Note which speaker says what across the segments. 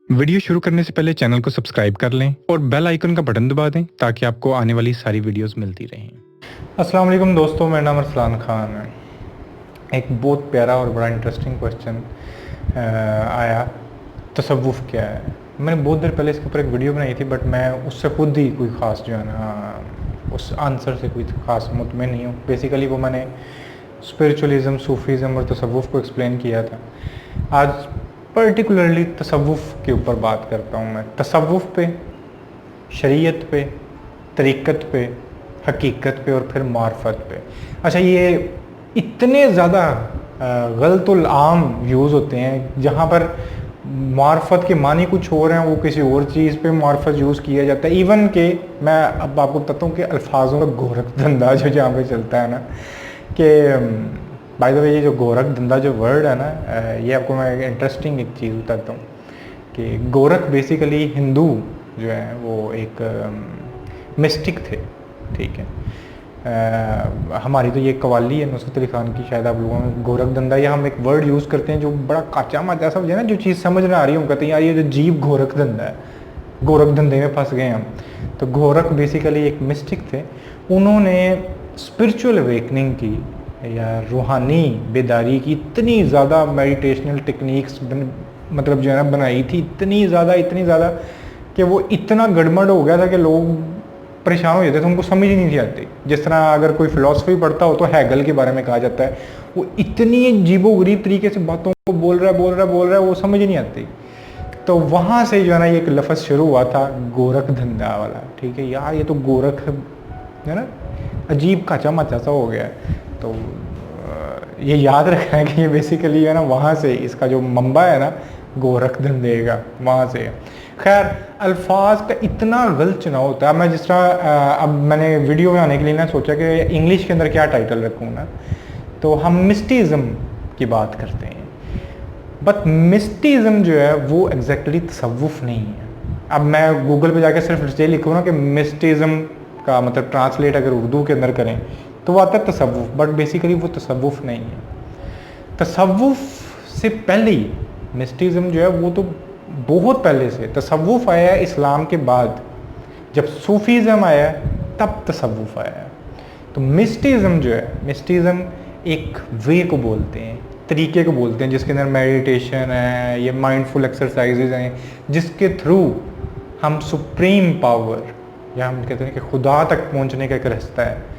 Speaker 1: Video शुरू करने से पहले चैनल को सब्सक्राइब कर लें और बेल आइकन का बटन दबा दें ताकि आपको आने वाली सारी वीडियोस मिलती रहें।
Speaker 2: अस्सलाम वालेकुम दोस्तों, मेरा नाम अरसलान खान है। एक बहुत प्यारा और बड़ा इंटरेस्टिंग क्वेश्चन आया, तसव्वुफ़ क्या है। मैंने बहुत देर पहले इसके ऊपर एक वीडियो बनाई थी, बट मैं उससे खुद ही कोई ख़ास जो है ना उस आंसर से कोई ख़ास मुतमिन नहीं हूँ। बेसिकली वो मैंने स्पिरिचुअलिज़म, सूफ़ीज़म और तसव्वुफ़ को एक्सप्लेन किया था। आज पर्टिकुलरली तसव्वुफ़ के ऊपर बात करता हूँ मैं। तसव्वुफ़ पे, शरीयत पे, तरीक़त पे, हकीकत पे और फिर मार्फत पे। अच्छा, ये इतने ज़्यादा गलतुल आम व्यूज़ होते हैं जहाँ पर मार्फत के मानी कुछ और हैं, वो किसी और चीज़ पे मार्फत यूज़ किया जाता है। इवन कि मैं अब आपको बताता हूँ कि अल्फाजों का गोरख धंधा जो जहाँ पे चलता है ना, कि बाय द वे ये जो गोरख धंधा जो वर्ड है ना, ये आपको मैं इंटरेस्टिंग एक चीज़ बताता हूँ कि गोरख बेसिकली हिंदू जो है वो एक मिस्टिक थे, ठीक है। हमारी तो ये कवाली है नुसरत अली खान की, शायद आप लोगों में गोरख धंधा, या हम एक वर्ड यूज़ करते हैं जो बड़ा काचा माचा सा हो जाए ना, जो चीज़ समझ में आ रही है, हम कहते हैं यार ये जो जीव गोरख धंधा है, गोरख धंधे में फंस गए हम। तो गोरख बेसिकली एक मिस्टिक थे। उन्होंने स्पिरिचुअल अवेकनिंग की या रूहानी बेदारी की इतनी ज़्यादा मेडिटेशनल टेक्निक्स मतलब जो है ना बनाई थी, इतनी ज़्यादा कि वो इतना गड़बड़ हो गया था कि लोग परेशान हो जाते थे, उनको समझ ही नहीं थी आती। जिस तरह अगर कोई फ़िलासफ़ी पढ़ता हो तो हैगल के बारे में कहा जाता है, वो इतनी अजीबोगरीब तरीके से बातों को बोल रहा है, वो समझ ही नहीं आती। तो वहाँ से जो है ना ये एक लफ्ज़ शुरू हुआ था, गोरख धंधा वाला, ठीक है। यार ये तो गोरख है ना, अजीब काचा माचा सा हो गया है। तो ये याद रखना है कि ये बेसिकली है ना वहाँ से इसका जो मंबा है ना गोरख धंधे का, वहाँ से। खैर, अल्फाज का इतना गलत चुनाव होता है। मैं जिस तरह अब मैंने वीडियो में आने के लिए ना सोचा कि इंग्लिश के अंदर क्या टाइटल रखूँ ना, तो हम मिस्टिज़म की बात करते हैं। बट मिस्टिज़म जो है वो एग्जैक्टली तसव्वुफ़ नहीं है। अब मैं गूगल पे जाके सिर्फ ये लिखूँ ना कि मिस्टिज़म का मतलब ट्रांसलेट अगर उर्दू के अंदर करें तो वो आता है तसव्वुफ़, बट बेसिकली वो तसव्वुफ़ नहीं है। तसव्वुफ़ से पहले ही मिस्टिज़म जो है वो तो बहुत पहले से, तसव्वुफ़ आया है इस्लाम के बाद। जब सूफ़ीज़म आया तब तसव्वुफ़ आया है। तो मिस्टिज़म जो है, मिस्टिज़म एक वे को बोलते हैं, तरीके को बोलते हैं, जिसके अंदर मेडिटेशन है, ये माइंडफुल एक्सरसाइजेज हैं, जिसके थ्रू हम सुप्रीम पावर, या हम कहते हैं कि खुदा तक पहुंचने का एक रास्ता है,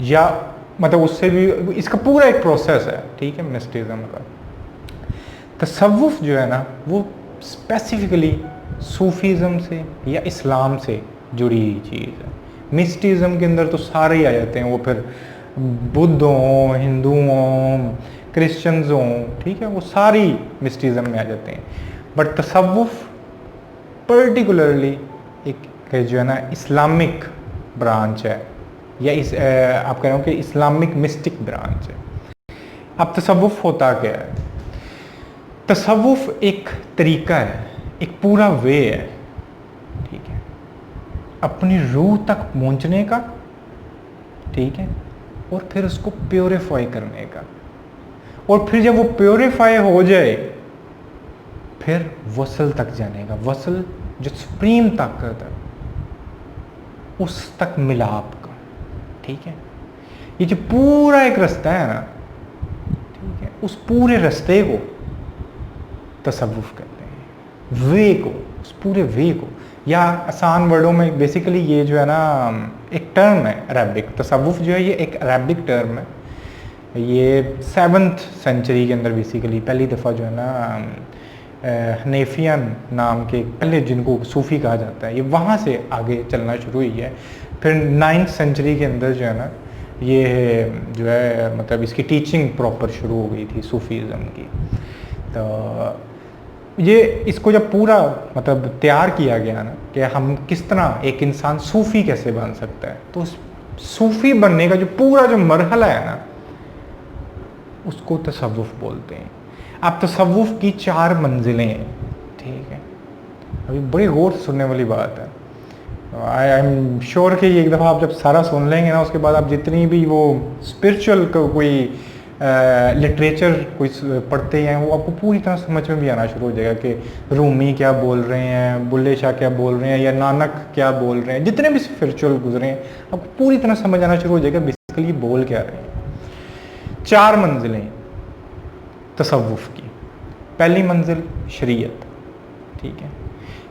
Speaker 2: या मतलब उससे भी, इसका पूरा एक प्रोसेस है, ठीक है, मिस्टिज़म का। तसव्वुफ़ जो है ना वो स्पेसिफिकली सूफ़ीज़म से या इस्लाम से जुड़ी हुई चीज़ है। मिस्टिज़म के अंदर तो सारे ही आ जाते हैं, वो फिर बुद्ध हों, हिंदू हों, क्रिश्चियंस हों, ठीक है, वो सारी मिस्टिज़म में आ जाते हैं। बट तसव्वुफ़ पर्टिकुलरली एक जो है ना इस्लामिक ब्रांच है, या आप कह रहे हो कि इस्लामिक मिस्टिक ब्रांच है। अब तसव्वुफ़ होता क्या है? तसव्वुफ़ एक तरीका है, एक पूरा वे है, ठीक है, अपनी रूह तक पहुंचने का, ठीक है, और फिर उसको प्योरीफाई करने का। और फिर जब वो प्योरीफाई हो जाए फिर वसल तक जाने का। वसल जो सुप्रीम ताकत है उस तक मिलाप का, ठीक है। ये जो पूरा एक रास्ता है ना, ठीक है, उस पूरे रास्ते को तसव्वुफ़ कहते हैं, वे को, उस पूरे वे को, या आसान वर्डों में बेसिकली ये जो है ना एक टर्म है अरबिक। तसव्वुफ़ जो है ये एक अरबिक टर्म है। ये 7th सेंचुरी के अंदर बेसिकली पहली दफ़ा जो है ना हनेफियन नाम के पहले, जिनको सूफ़ी कहा जाता है, ये वहाँ से आगे चलना शुरू हुई है। फिर 9th सेंचुरी के अंदर जो है ना ये जो है मतलब इसकी टीचिंग प्रॉपर शुरू हो गई थी सूफ़ीज़म की। तो ये इसको जब पूरा मतलब तैयार किया गया ना कि हम किस तरह एक इंसान सूफ़ी कैसे बन सकता है, तो सूफ़ी बनने का जो पूरा जो मरहला है ना उसको तसव्वुफ़ बोलते हैं। अब तसव्वुफ़ की 4 मंजिलें हैं, ठीक है। अभी बड़ी गौर से सुनने वाली बात है। आई एम श्योर कि एक दफ़ा आप जब सारा सुन लेंगे ना, उसके बाद आप जितनी भी वो स्पिरिचुअल कोई लिटरेचर कोई पढ़ते हैं वो आपको पूरी तरह समझ में भी आना शुरू हो जाएगा कि रूमी क्या बोल रहे हैं, बुल्ले शाह क्या बोल रहे हैं, या नानक क्या बोल रहे हैं, जितने भी स्पिरिचुअल गुजरे हैं आपको पूरी तरह समझ आना शुरू हो जाएगा बेसिकली बोल क्या रहे हैं। 4 मंजिलें तसव्वुफ की। पहली मंजिल शरीयत, ठीक है।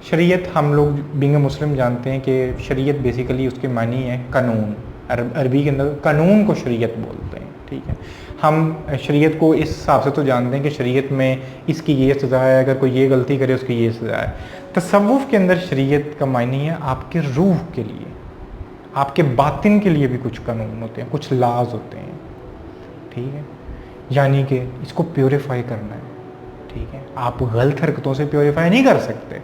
Speaker 2: शरीयत हम लोग बीइंग अ मुस्लिम जानते हैं कि शरीयत बेसिकली उसके मानी है कानून। अरबी के अंदर कानून को शरीयत बोलते हैं, ठीक है। हम शरीयत को इस हिसाब से तो जानते हैं कि शरीयत में इसकी ये सज़ा है, अगर कोई ये गलती करे उसकी ये सज़ा है। तसव्वुफ के अंदर शरीयत का मानी है आपके रूह के लिए, आपके बातिन के लिए भी कुछ कानून होते हैं, कुछ लाज होते हैं, ठीक है। यानी कि इसको प्योरीफाई करना है, ठीक है। आप गलत हरकतों से प्योरीफाई नहीं कर सकते।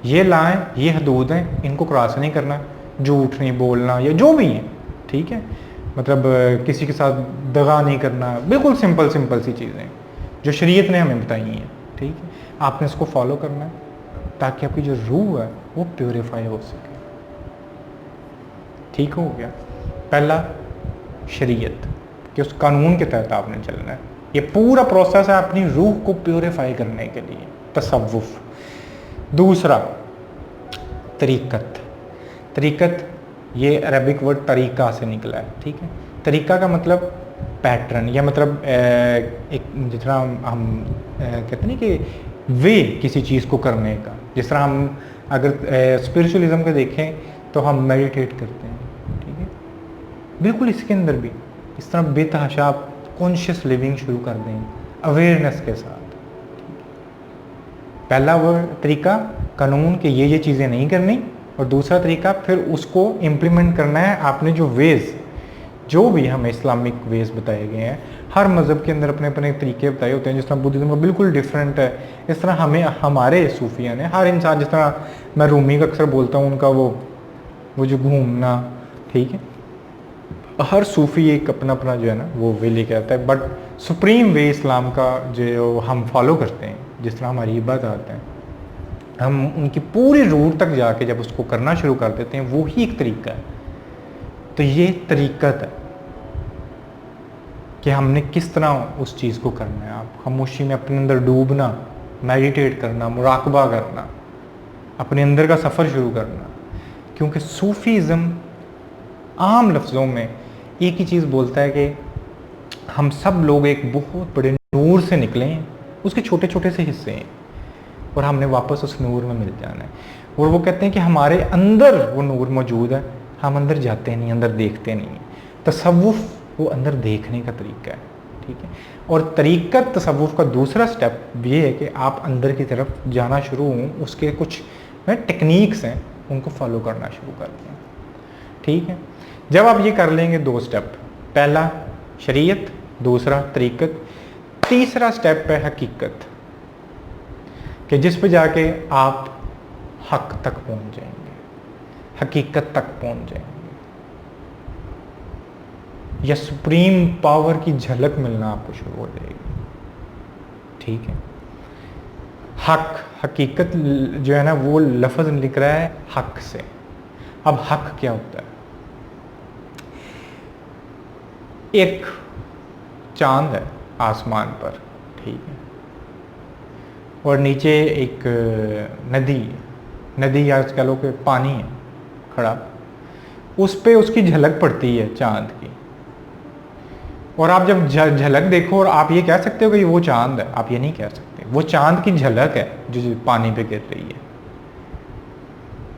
Speaker 2: ये लाएँ, ये हदूद हैं, इनको क्रॉस नहीं करना, झूठ नहीं बोलना या जो भी है, ठीक है। मतलब किसी के साथ दगा नहीं करना, बिल्कुल सिंपल सी चीज़ें जो शरीयत ने हमें बताई हैं, ठीक है। आपने इसको फॉलो करना है ताकि आपकी जो रूह है वो प्योरीफाई हो सके, ठीक हो गया। पहला शरीयत कि उस कानून के तहत आपने चलना है। ये पूरा प्रोसेस है अपनी रूह को प्योरीफाई करने के लिए, तसव्वुफ। दूसरा तरीक़त। तरीक़त ये अरबिक वर्ड तरीक़ा से निकला है, ठीक है। तरीक़ा का मतलब पैटर्न, या मतलब एक जिस तरह हम कहते हैं कि वे किसी चीज़ को करने का। जिस तरह हम अगर स्पिरिचुअलिज्म को देखें तो हम मेडिटेट करते हैं, ठीक है। बिल्कुल इसके अंदर भी इस तरह बेतहाशा आप कॉन्शियस लिविंग शुरू कर दें अवेयरनेस के साथ। पहला वर्ड तरीका कानून के ये चीज़ें नहीं करनी, और दूसरा तरीका फिर उसको इम्प्लीमेंट करना है। आपने जो वेज़, जो भी हमें इस्लामिक वेज़ बताए गए हैं, हर मज़हब के अंदर अपने अपने तरीके बताए होते हैं। जिस तरह बुद्धिज़्म का बिल्कुल डिफरेंट है, इस तरह हमें हमारे सूफिया ने, हर इंसान, जिस तरह मैं रूमी का अक्सर बोलता हूँ, उनका वो जो घूमना, ठीक है, हर सूफ़ी एक अपना अपना जो है ना वो वे लेके आता है। बट सुप्रीम वे इस्लाम का जो हम फॉलो करते हैं, जिस तरह हमारी इबादत है, हम उनकी पूरी रूट तक जाके जब उसको करना शुरू कर देते हैं, वो ही एक तरीका है। तो ये तरीक़त है कि हमने किस तरह उस चीज़ को करना है। आप खामोशी में अपने अंदर डूबना, मेडिटेट करना, मुराकबा करना, अपने अंदर का सफ़र शुरू करना। क्योंकि सूफ़ीज़म आम लफ्ज़ों में एक ही चीज़ बोलता है कि हम सब लोग एक बहुत बड़े नूर से निकले हैं, उसके छोटे छोटे से हिस्से हैं, और हमने वापस उस नूर में मिल जाना है। और वो कहते हैं कि हमारे अंदर वो नूर मौजूद है, हम अंदर जाते नहीं, अंदर देखते नहीं। तसव्वुफ वो अंदर देखने का तरीका है, ठीक है। और तरीक़त तसव्वुफ का दूसरा स्टेप ये है कि आप अंदर की तरफ जाना शुरू हों, उसके कुछ टेक्निक्स हैं, उनको फॉलो करना शुरू कर दें, ठीक है। जब आप ये कर लेंगे 2 स्टेप, पहला शरीयत, दूसरा तरीक़त, तीसरा स्टेप है हकीकत, कि जिस पे जाके आप हक तक पहुंच जाएंगे, हकीकत तक पहुंच जाएंगे, या सुप्रीम पावर की झलक मिलना आपको शुरू हो जाएगी, ठीक है। हक, हकीकत जो है ना वो लफ्ज़ लिख रहा है हक से। अब हक क्या होता है? एक चांद है आसमान पर, ठीक है, और नीचे एक नदी या कह लो कि पानी है खड़ा, उस पे उसकी झलक पड़ती है चांद की। और आप जब झलक देखो और आप ये कह सकते हो कि वो चांद है, आप ये नहीं कह सकते। वो चांद की झलक है जो पानी पे गिर रही है,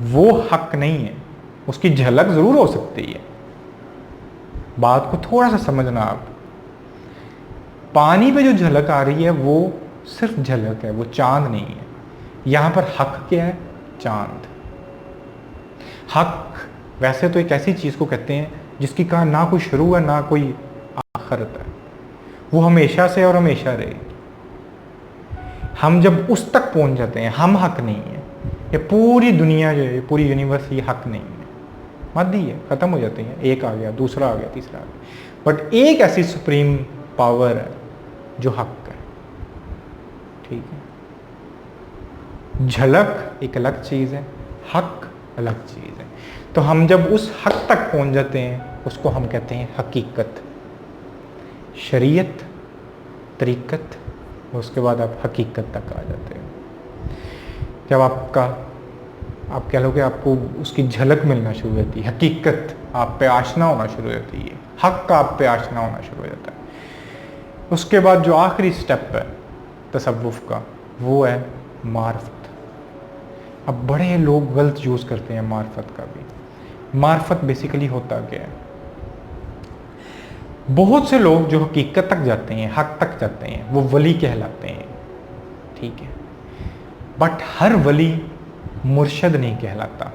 Speaker 2: वो हक नहीं है। उसकी झलक ज़रूर हो सकती है, बात को थोड़ा सा समझना आप। पानी पे जो झलक आ रही है वो सिर्फ झलक है, वो चांद नहीं है। यहाँ पर हक क्या है? चांद। हक वैसे तो एक ऐसी चीज़ को कहते हैं जिसकी कहा ना कोई शुरू है ना कोई आखिरत है, वो हमेशा से और हमेशा रहेगी। हम जब उस तक पहुंच जाते हैं, हम हक नहीं है। ये पूरी दुनिया जो है, पूरी यूनिवर्स, ये हक नहीं है, मादी है, ख़त्म हो जाते हैं। एक आ गया, दूसरा आ गया, तीसरा आ गया, बट एक ऐसी सुप्रीम पावर है जो हक है, ठीक है। झलक एक अलग चीज़ है, हक अलग चीज़ है। तो हम जब उस हक तक पहुंच जाते हैं, उसको हम कहते हैं हकीकत। शरीयत तरीक़त, उसके बाद आप हकीकत तक आ जाते हैं। जब आप कह लो कि आपको उसकी झलक मिलना शुरू हो जाती है, हकीकत आप पे आशना होना शुरू हो जाती है, हक का आप पे आशना होना शुरू हो जाता है। उसके बाद जो आखिरी स्टेप है तसव्वुफ़ का, वो है मार्फत। अब बड़े लोग गलत यूज़ करते हैं मार्फत का भी। मार्फत बेसिकली होता क्या है? बहुत से लोग जो हकीकत तक जाते हैं, हक तक जाते हैं, वो वली कहलाते हैं, ठीक है, बट हर वली मुर्शद नहीं कहलाता।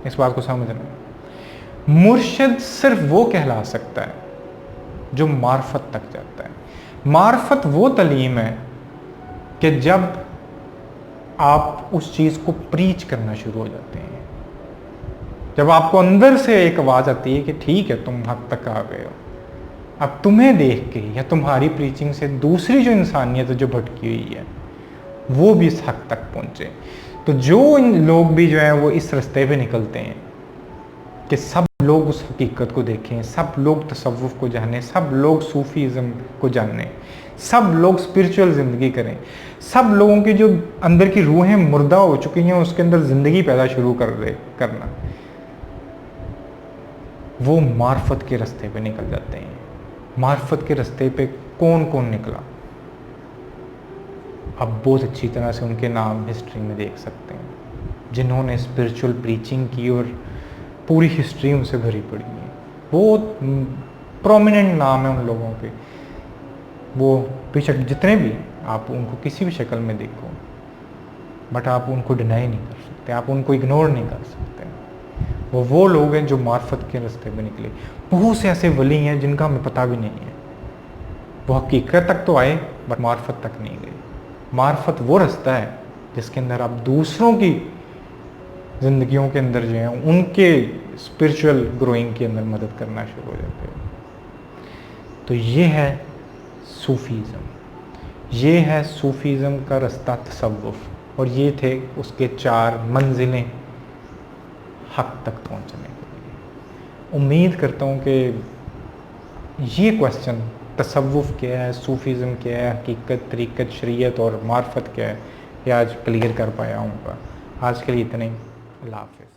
Speaker 2: इस बात को समझना। मुर्शद सिर्फ वो कहला सकता है जो मार्फत तक जाता है। मार्फत वो तलीम है कि जब आप उस चीज़ को प्रीच करना शुरू हो जाते हैं, जब आपको अंदर से एक आवाज़ आती है कि ठीक है तुम हक तक आ गए हो, अब तुम्हें देख के या तुम्हारी प्रीचिंग से दूसरी जो इंसानियत है जो भटकी हुई है वो भी इस हक तक पहुंचे। तो जो इन लोग भी जो है वो इस रास्ते पे निकलते हैं कि सब लोग उस हकीकत को देखें, सब लोग तसव्वुफ़ को जानें, सब लोग सूफीज़म को जानें, सब लोग स्पिरिचुअल ज़िंदगी करें, सब लोगों की जो अंदर की रूहें मुर्दा हो चुकी हैं उसके अंदर ज़िंदगी पैदा शुरू करना, वो मार्फत के रास्ते पे निकल जाते हैं। मार्फत के रास्ते पे कौन कौन निकला, आप बहुत अच्छी तरह से उनके नाम हिस्ट्री में देख सकते हैं, जिन्होंने स्पिरिचुअल प्रीचिंग की और पूरी हिस्ट्री उनसे भरी पड़ी है। बहुत प्रोमिनेंट नाम है उन लोगों के। वो बेशक जितने भी आप उनको किसी भी शक्ल में देखो, बट आप उनको डिनाई नहीं कर सकते, आप उनको इग्नोर नहीं कर सकते। वो लोग हैं जो मार्फत के रास्ते पे निकले। बहुत से ऐसे वली हैं जिनका हमें पता भी नहीं है, वो हकीकत तक तो आए बट मार्फत तक नहीं गए। मार्फत वो रास्ता है जिसके अंदर आप दूसरों की ज़िंदगियों के अंदर जो है उनके स्पिरिचुअल ग्रोइंग के अंदर मदद करना शुरू हो जाते हो। तो ये है सूफीज़म, ये है सूफीज़म का रास्ता तसव्वुफ़, और ये थे उसके 4 मंजिलें हक तक पहुंचने के लिए। उम्मीद करता हूँ कि ये क्वेश्चन तसव्वुफ़ क्या है, सूफीज़म क्या है, हकीकत, तरीक़त, शरीयत और मार्फत क्या है, ये आज क्लियर कर पाया हूँ। आज के लिए इतने ही। अल्लाह हाफ़िज़।